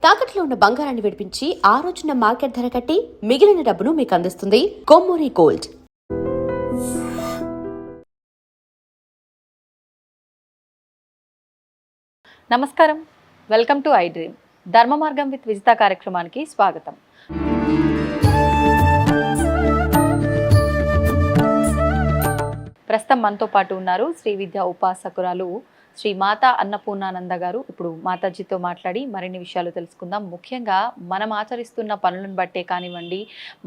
తాకట్లో ఉన్న బంగారాన్ని విడిపించి ఆ రోజున మార్కెట్ ధర కట్టి మిగిలిన డబ్బును మీకు అందిస్తుంది కొమ్మూరి గోల్డ్. నమస్కారం, వెల్కమ్ టు ఐ డ్రీమ్. ధర్మ మార్గం విత్ విజిత కార్యక్రమానికి స్వాగతం. ప్రస్తుతం మనతో పాటు ఉన్నారు శ్రీ విద్యా ఉపాసకురాలు శ్రీ మాతా అన్నపూర్ణానంద గారు. ఇప్పుడు మాతాజీతో మాట్లాడి మరిన్ని విషయాలు తెలుసుకుందాం. ముఖ్యంగా మనం ఆచరిస్తున్న పనులను బట్టే కానివ్వండి,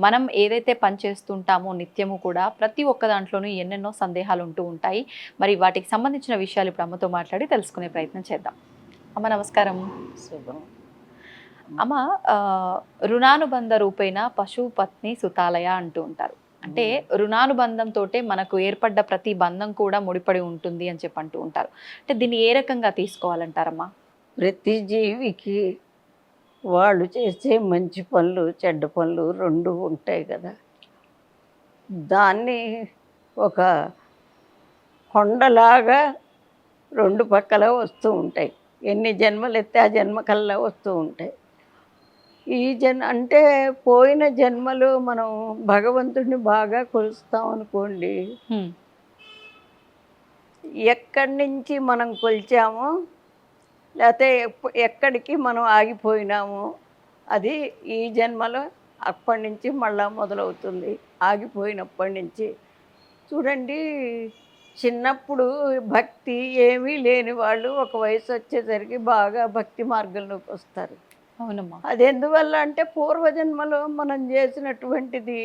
మనం ఏదైతే పని చేస్తుంటామో నిత్యము కూడా ప్రతి ఒక్క దాంట్లోనూ ఎన్నెన్నో సందేహాలు ఉంటూ ఉంటాయి. మరి వాటికి సంబంధించిన విషయాలు ఇప్పుడు అమ్మతో మాట్లాడి తెలుసుకునే ప్రయత్నం చేద్దాం. అమ్మ నమస్కారం. అమ్మ, రుణానుబంధ రూపేణ పశు పత్ని సుతాలయ అంటూ ఉంటారు. అంటే రుణానుబంధంతో మనకు ఏర్పడ్డ ప్రతి బంధం కూడా ముడిపడి ఉంటుంది అని చెప్పి అంటూ ఉంటారు. అంటే దీన్ని ఏ రకంగా తీసుకోవాలంటారమ్మా? ప్రతి జీవికి వాళ్ళు చేసే మంచి పనులు చెడ్డ పనులు రెండు ఉంటాయి కదా. దాన్ని ఒక కొండలాగా రెండు పక్కల వస్తూ ఉంటాయి. ఎన్ని జన్మలు ఎత్తే ఆ జన్మకల్లా వస్తూ ఉంటాయి. ఈ అంటే పోయిన జన్మలు మనం భగవంతుడిని బాగా కొలుస్తాం అనుకోండి, ఎక్కడి నుంచి మనం కొలిచామో లేకపోతే ఎక్కడికి మనం ఆగిపోయినామో అది ఈ జన్మలో అప్పటి నుంచి మళ్ళా మొదలవుతుంది. ఆగిపోయినప్పటి నుంచి చూడండి, చిన్నప్పుడు భక్తి ఏమీ లేని వాళ్ళు ఒక వయసు వచ్చేసరికి బాగా భక్తి మార్గంలోకి వస్తారు. అవునమ్మా. అది ఎందువల్ల అంటే పూర్వజన్మలో మనం చేసినటువంటిది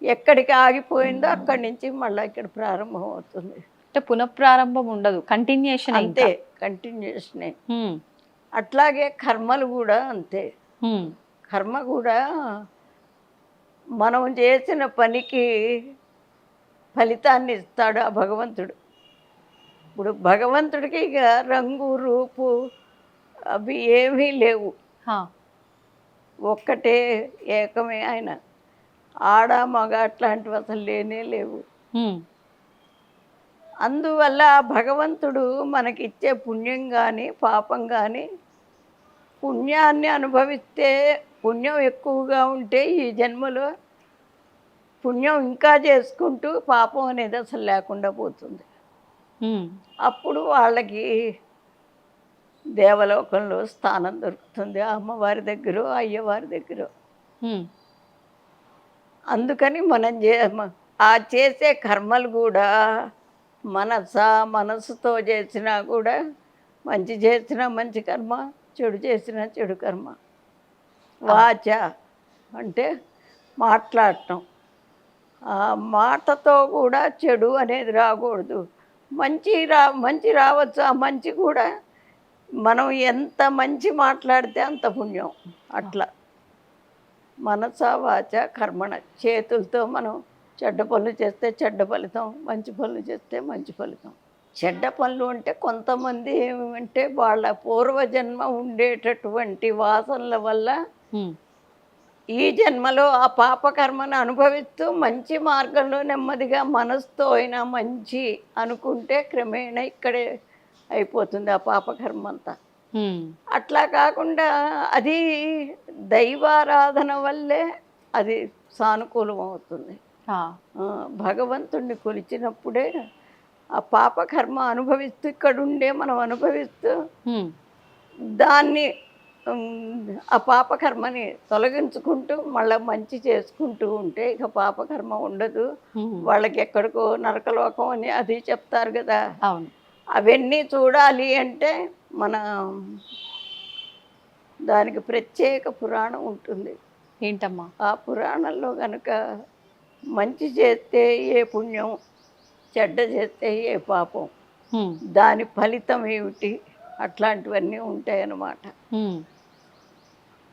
ఎక్కడికి ఆగిపోయిందో అక్కడి నుంచి మళ్ళీ ఇక్కడ ప్రారంభం అవుతుంది. అంటే పునఃప్రారంభం ఉండదు, కంటిన్యూషన్. అంతే, కంటిన్యూషనే. అట్లాగే కర్మలు కూడా అంతే. కర్మ కూడా మనం చేసిన పనికి ఫలితాన్ని ఇస్తాడు ఆ భగవంతుడు. ఇప్పుడు భగవంతుడికి ఇక రంగు రూపు అవి ఏమీ లేవు, ఒక్కటే ఏకమే. ఆయన ఆడ మగ అట్లాంటివి అసలు లేనే లేవు. అందువల్ల భగవంతుడు మనకిచ్చే పుణ్యం కానీ పాపం కానీ, పుణ్యాన్ని అనుభవిస్తే పుణ్యం ఎక్కువగా ఉంటే ఈ జన్మలో పుణ్యం ఇంకా చేసుకుంటూ పాపం అనేది అసలు లేకుండా పోతుంది. అప్పుడు వాళ్ళకి దేవలోకంలో స్థానం దొరుకుతుంది, అమ్మవారి దగ్గర అయ్యవారి దగ్గర. అందుకని మనం ఆ చేసే కర్మలు కూడా మనసుతో చేసినా కూడా మంచి చేసినా మంచి కర్మ, చెడు చేసినా చెడు కర్మ. వాచ అంటే మాట్లాడటం, ఆ మాటతో కూడా చెడు అనేది రాకూడదు. మంచి రావచ్చు. ఆ మంచి కూడా మనం ఎంత మంచి మాట్లాడితే అంత పుణ్యం. అట్లా మనస వాచ కర్మణ, చేతులతో మనం చెడ్డ పనులు చేస్తే చెడ్డ ఫలితం, మంచి పనులు చేస్తే మంచి ఫలితం. చెడ్డ పనులు అంటే కొంతమంది ఏమంటే వాళ్ళ పూర్వజన్మ ఉండేటటువంటి వాసనల వల్ల ఈ జన్మలో ఆ పాపకర్మను అనుభవిస్తూ మంచి మార్గంలో నెమ్మదిగా మనసుతో అయినా మంచి అనుకుంటే క్రమేణా ఇక్కడే అయిపోతుంది ఆ పాపకర్మ అంతా. అట్లా కాకుండా అది దైవారాధన వల్లే అది సానుకూలం అవుతుంది. భగవంతుణ్ణి కొలిచినప్పుడే ఆ పాపకర్మ అనుభవిస్తూ ఇక్కడుండే మనం అనుభవిస్తూ దాన్ని ఆ పాపకర్మని తొలగించుకుంటూ మళ్ళీ మంచి చేసుకుంటూ ఉంటే ఇక పాపకర్మ ఉండదు. వాళ్ళకి ఎక్కడికో నరకలోకం అని అది చెప్తారు కదా. అవును. అవన్నీ చూడాలి అంటే మన దానికి ప్రత్యేక పురాణం ఉంటుంది. ఏంటమ్మా ఆ పురాణంలో కనుక మంచి చేస్తే ఏ పుణ్యం, చెడ్డ చేస్తే ఏ పాపం, దాని ఫలితం ఏమిటి, అట్లాంటివన్నీ ఉంటాయన్నమాట.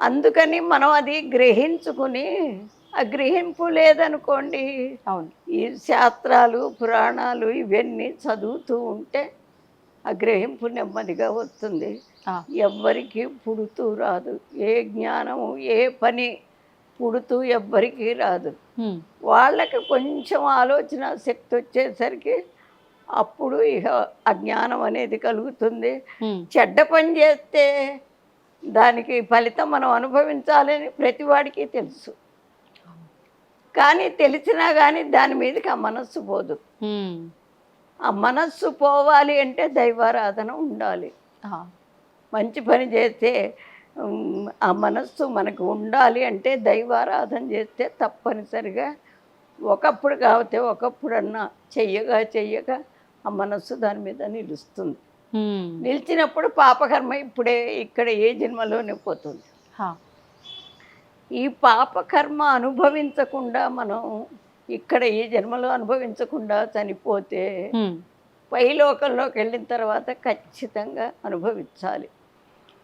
అందుకని మనం అది గ్రహించుకుని, ఆ గ్రహింపు లేదనుకోండి, ఈ శాస్త్రాలు పురాణాలు ఇవన్నీ చదువుతూ ఉంటే ఆ గ్రహింపు నెమ్మదిగా వస్తుంది. ఎవ్వరికి పుడుతూ రాదు, ఏ జ్ఞానము ఏ పని పుడుతూ ఎవ్వరికీ రాదు. వాళ్ళకి కొంచెం ఆలోచన శక్తి వచ్చేసరికి అప్పుడు ఇక అజ్ఞానం అనేది కలుగుతుంది. చెడ్డ పని చేస్తే దానికి ఫలితం మనం అనుభవించాలని ప్రతివాడికి తెలుసు. కానీ తెలిసినా కానీ దాని మీదకి ఆ మనస్సు పోదు. ఆ మనస్సు పోవాలి అంటే దైవారాధన ఉండాలి. మంచి పని చేస్తే ఆ మనస్సు మనకు ఉండాలి అంటే దైవారాధన చేస్తే తప్పనిసరిగా ఒకప్పుడు కాకపోతే ఒకప్పుడన్నా చెయ్యగా ఆ మనస్సు దాని మీద నిలుస్తుంది. నిలిచినప్పుడు పాపకర్మ ఇప్పుడే ఇక్కడ ఏ జన్మలోనే పోతుంది. ఈ పాపకర్మ అనుభవించకుండా మనం ఇక్కడ ఈ జన్మలో అనుభవించకుండా చనిపోతే పైలోకంలోకి వెళ్ళిన తర్వాత ఖచ్చితంగా అనుభవించాలి.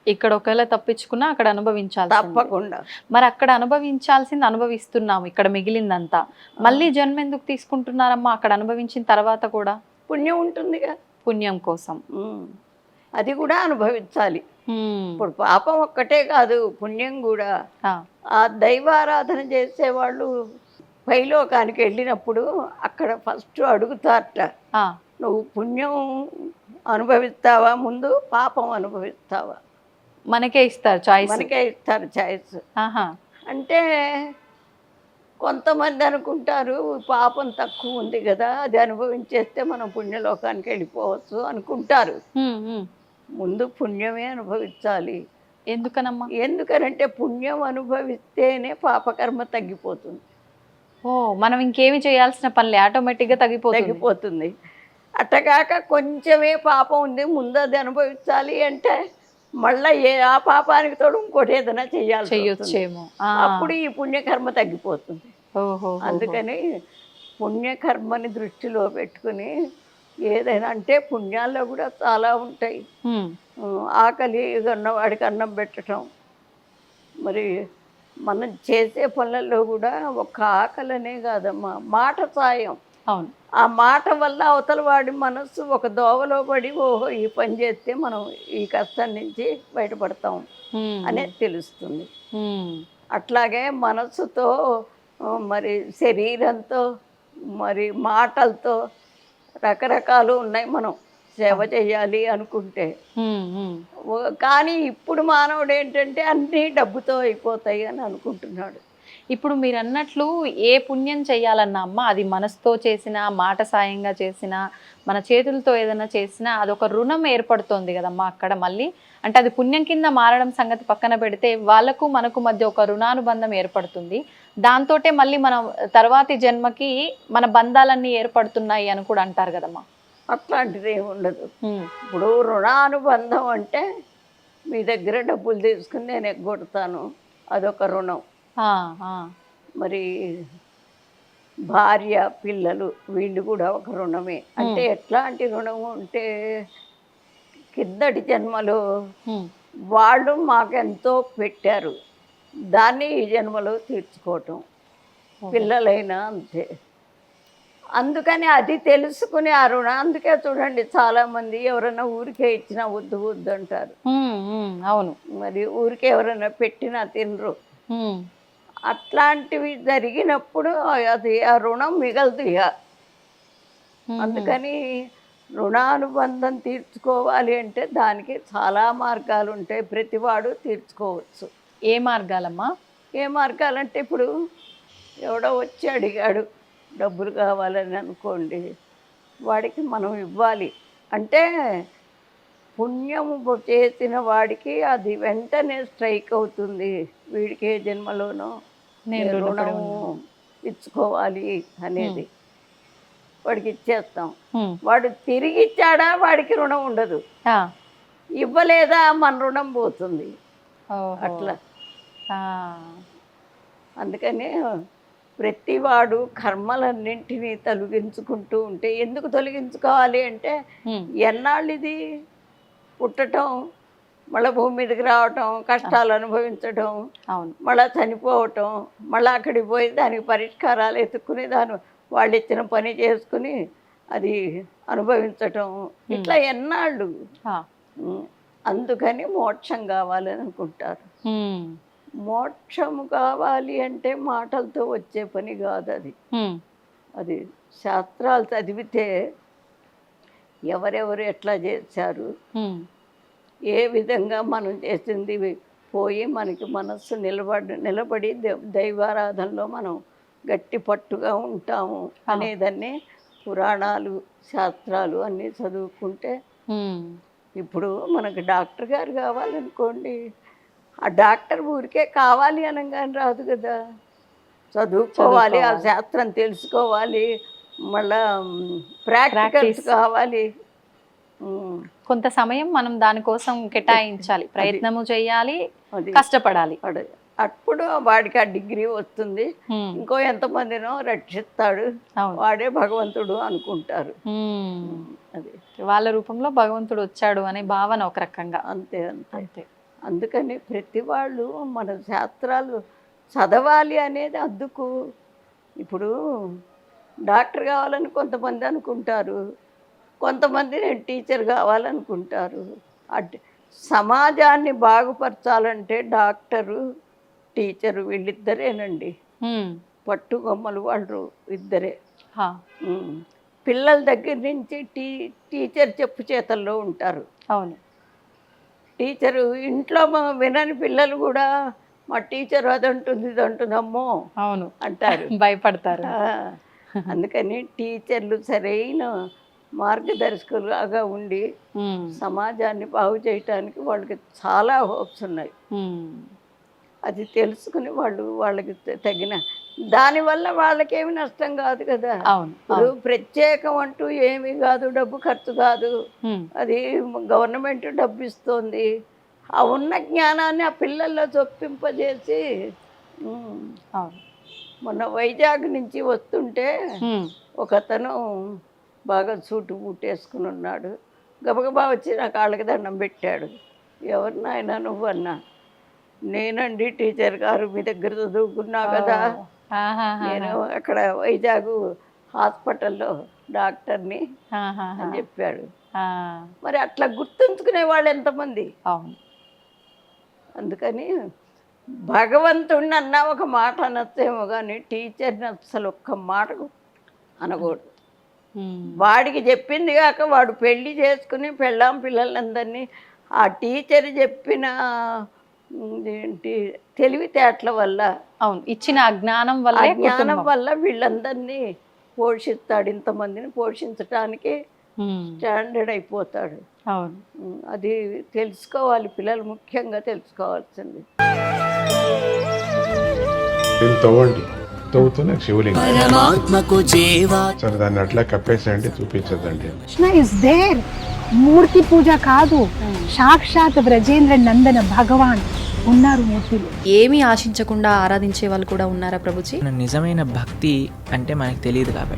ఇక్కడ ఒకవేళ తప్పించుకున్నా అక్కడ అనుభవించాలి తప్పకుండా. మరి అక్కడ అనుభవించాల్సింది అనుభవిస్తున్నాము, ఇక్కడ మిగిలిందంతా మళ్ళీ జన్మ ఎందుకు తీసుకుంటున్నారమ్మా? అక్కడ అనుభవించిన తర్వాత కూడా పుణ్యం ఉంటుందిగా, పుణ్యం కోసం అది కూడా అనుభవించాలి. ఇప్పుడు పాపం ఒక్కటే కాదు, పుణ్యం కూడా. ఆ దైవారాధన చేసేవాళ్ళు పైలోకానికి వెళ్ళినప్పుడు అక్కడ ఫస్ట్ అడుగుతారట, నువ్వు పుణ్యం అనుభవిస్తావా ముందు పాపం అనుభవిస్తావా? మనకే ఇస్తారు చాయిస్. మనకే ఇస్తారు చాయిస్. అంటే కొంతమంది అనుకుంటారు పాపం తక్కువ ఉంది కదా, అది అనుభవించేస్తే మనం పుణ్యలోకానికి వెళ్ళిపోవచ్చు అనుకుంటారు. ముందు పుణ్యమే అనుభవించాలి. ఎందుకనమ్మా? ఎందుకనంటే పుణ్యం అనుభవిస్తేనే పాపకర్మ తగ్గిపోతుంది. మనం ఇంకేమి చేయాల్సిన పనులే, ఆటోమేటిక్గా తగ్గిపోతుంది. అట్టగాక కొంచెమే పాపం ఉంది ముందు అది అనుభవించాలి అంటే మళ్ళీ ఆ పాపానికి తోడు ఇంకోటి ఏదైనా చేయొచ్చేమో, అప్పుడు ఈ పుణ్యకర్మ తగ్గిపోతుంది. అందుకని పుణ్యకర్మని దృష్టిలో పెట్టుకుని ఏదైనా అంటే పుణ్యాల్లో కూడా చాలా ఉంటాయి. ఆకలి ఉన్నవాడికి అన్నం పెట్టడం, మరి మనం చేసే పనులలో కూడా ఒక ఆకలనే కాదమ్మా, మాట సాయం. అవును, ఆ మాట వల్ల అవతల వాడి మనస్సు ఒక దోవలో పడి ఓహో ఈ పని చేస్తే మనం ఈ కష్టం నుంచి బయటపడతాం అనేది తెలుస్తుంది. అట్లాగే మనస్సుతో మరి శరీరంతో మరి మాటలతో రకరకాలు ఉన్నాయి మనం సేవ చేయాలి అనుకుంటే. కానీ ఇప్పుడు మానవుడు ఏంటంటే అన్నీ డబ్బుతో అయిపోతాయి అని అనుకుంటున్నాడు. ఇప్పుడు మీరు అన్నట్లు ఏ పుణ్యం చేయాలన్నా అమ్మ, అది మనసుతో చేసినా, మాట సాయంగా చేసినా, మన చేతులతో ఏదైనా చేసినా అదొక రుణం ఏర్పడుతోంది కదమ్మా అక్కడ. మళ్ళీ అంటే అది పుణ్యం కింద మారడం సంగతి పక్కన పెడితే వాళ్ళకు మనకు మధ్య ఒక రుణానుబంధం ఏర్పడుతుంది. దాంతోటే మళ్ళీ మనం తర్వాతి జన్మకి మన బంధాలన్నీ ఏర్పడుతున్నాయి అని కూడా అంటారు కదమ్మా. అట్లాంటిది ఏమి ఉండదు. ఇప్పుడు రుణానుబంధం అంటే మీ దగ్గర డబ్బులు తీసుకుని నేను ఎగ్గొడతాను, అదొక రుణం. మరి భార్య పిల్లలు వీళ్ళు కూడా ఒక రుణమే. అంటే ఎట్లాంటి రుణము అంటే కిందటి జన్మలో వాళ్ళు మాకెంతో పెట్టారు, దాన్ని ఈ జన్మలో తీర్చుకోవటం. పిల్లలైనా అంతే. అందుకని అది తెలుసుకుని ఆ రుణం. అందుకే చూడండి చాలామంది ఎవరైనా ఊరికే ఇచ్చినా వద్దు వద్దు అంటారు. అవును, మరి ఊరికే ఎవరైనా పెట్టినా తినరు. అట్లాంటివి జరిగినప్పుడు అది ఆ రుణం మిగలదు ఇక. అందుకని రుణానుబంధం తీర్చుకోవాలి అంటే దానికి చాలా మార్గాలు ఉంటాయి, ప్రతివాడు తీర్చుకోవచ్చు. ఏ మార్గాలమ్మా? ఏ మార్గాలంటే ఇప్పుడు ఎవడో వచ్చి అడిగాడు డబ్బులు కావాలని అనుకోండి, వాడికి మనం ఇవ్వాలి. అంటే పుణ్యము చేసిన వాడికి అది వెంటనే స్ట్రైక్ అవుతుంది, వీడికి ఏ జన్మలోనో నేను రుణము ఇచ్చుకోవాలి అనేది. వాడికి ఇచ్చేస్తాం. వాడు తిరిగి ఇచ్చాడా వాడికి రుణం ఉండదు, ఇవ్వలేదా మన రుణం పోతుంది. అట్లా. అందుకనే ప్రతివాడు కర్మలన్నింటినీ తొలగించుకుంటూ ఉంటే, ఎందుకు తొలగించుకోవాలి అంటే ఎన్నాళ్ళు ఇది పుట్టడం, మళ్ళీ భూమి మీదకి రావటం, కష్టాలు అనుభవించడం, మళ్ళీ చనిపోవటం, మళ్ళీ అక్కడికి పోయి దానికి పరిష్కారాలు ఎత్తుక్కుని వాళ్ళు ఇచ్చిన పని చేసుకుని అది అనుభవించటం, ఇట్లా ఎన్నాళ్ళు. అందుకని మోక్షం కావాలని అనుకుంటారు. మోక్షము కావాలి అంటే మాటలతో వచ్చే పని కాదు అది. అది శాస్త్రాలు చదివితే ఎవరెవరు ఎట్లా చేశారు, ఏ విధంగా మనం చేసింది పోయి మనకి మనస్సు నిలబడి దైవారాధనలో మనం గట్టి పట్టుగా ఉంటాము అనేదాన్ని పురాణాలు శాస్త్రాలు అన్నీ చదువుకుంటే. ఇప్పుడు మనకు డాక్టర్ గారు కావాలనుకోండి, ఆ డాక్టర్ ఊరికే కావాలి అనగానే రాదు కదా, చదువుకోవాలి, ఆ శాస్త్రం తెలుసుకోవాలి, మళ్ళా ప్రాక్టికల్స్ కావాలి. కొంత సమయం మనం దానికోసం కేటాయించాలి, ప్రయత్నము చేయాలి, కష్టపడాలి. అప్పుడు వాడికి ఆ డిగ్రీ వస్తుంది, ఇంకో ఎంతమందినో రక్షిస్తాడు, వాడే భగవంతుడు అనుకుంటారు. అది వాళ్ళ రూపంలో భగవంతుడు వచ్చాడు అనే భావన ఒక రకంగా. అంతే అంతే అంతే. అందుకని ప్రతి వాళ్ళు మన శాస్త్రాలు చదవాలి అనేది అందుకు. ఇప్పుడు డాక్టర్ కావాలని కొంతమంది అనుకుంటారు, కొంతమంది నేను టీచర్ కావాలనుకుంటారు. సమాజాన్ని బాగుపరచాలంటే డాక్టరు టీచరు వీళ్ళిద్దరేనండి, పట్టుగొమ్మలు వాళ్ళు ఇద్దరే. పిల్లల దగ్గర నుంచి టీచర్ చెప్పు చేతల్లో ఉంటారు. అవును, టీచరు ఇంట్లో వినని పిల్లలు కూడా మా టీచర్ అదంటుంది ఇదంటుంది అమ్మో అవును అంటారు, భయపడతారు. అందుకని టీచర్లు సరైన మార్గదర్శకులుగా ఉండి సమాజాన్ని బాగు చేయటానికి వాళ్ళకి చాలా హోప్స్ ఉన్నాయి. అది తెలుసుకుని వాళ్ళకి తగిన దానివల్ల వాళ్ళకేమి నష్టం కాదు కదా. ఇప్పుడు ప్రత్యేకం అంటూ ఏమీ కాదు, డబ్బు ఖర్చు కాదు, అది గవర్నమెంట్ డబ్బు ఇస్తుంది. ఆ ఉన్న జ్ఞానాన్ని ఆ పిల్లల్లో చొప్పింపజేసి. మొన్న వైజాగ్ నుంచి వస్తుంటే ఒకతను బాగా సూటు బూటేసుకుని ఉన్నాడు, గబగబా వచ్చి నా కాళ్ళకి దండం పెట్టాడు. ఎవరు నాయన నువ్వు అన్నా. నేనండి టీచర్ గారు, మీ దగ్గర చదువుకున్నా కదా, నేను అక్కడ వైజాగ్ హాస్పిటల్లో డాక్టర్ని అని చెప్పాడు. మరి అట్లా గుర్తుంచుకునే వాళ్ళు ఎంతమంది. అందుకని భగవంతుడిని అన్నా ఒక మాట అనొచ్చేమో కానీ టీచర్ని అసలు ఒక్క మాటకు అనకూడదు. వాడికి చెప్పింది కాక వాడు పెళ్లి చేసుకుని పిల్లలందరినీ ఆ టీచర్ చెప్పిన తెలివితేటల వల్ల, అవును, ఇచ్చిన జ్ఞానం వల్ల వీళ్ళందరినీ పోషిస్తాడు. ఇంతమందిని పోషించటానికి స్టాండర్డ్ అయిపోతాడు. అవును, అది తెలుసుకోవాలి పిల్లలు, ముఖ్యంగా తెలుసుకోవాల్సింది. తవ్వుతూనే శివలింగం సరే దాన్ని అట్లా కప్పేసేయండి, చూపించదండి. కృష్ణ ఇస్ దేర్, మూర్తి పూజ కాదు, సాక్షాత్ బ్రజేంద్ర నందన భగవాన్ ఉన్నారు మూర్తిలో. ఏమీ ఆశించకుండా ఆరాధించే వాళ్ళు కూడా ఉన్నారా ప్రభుజీ? నిజమైన భక్తి అంటే మనకు తెలియదు కాబట్టి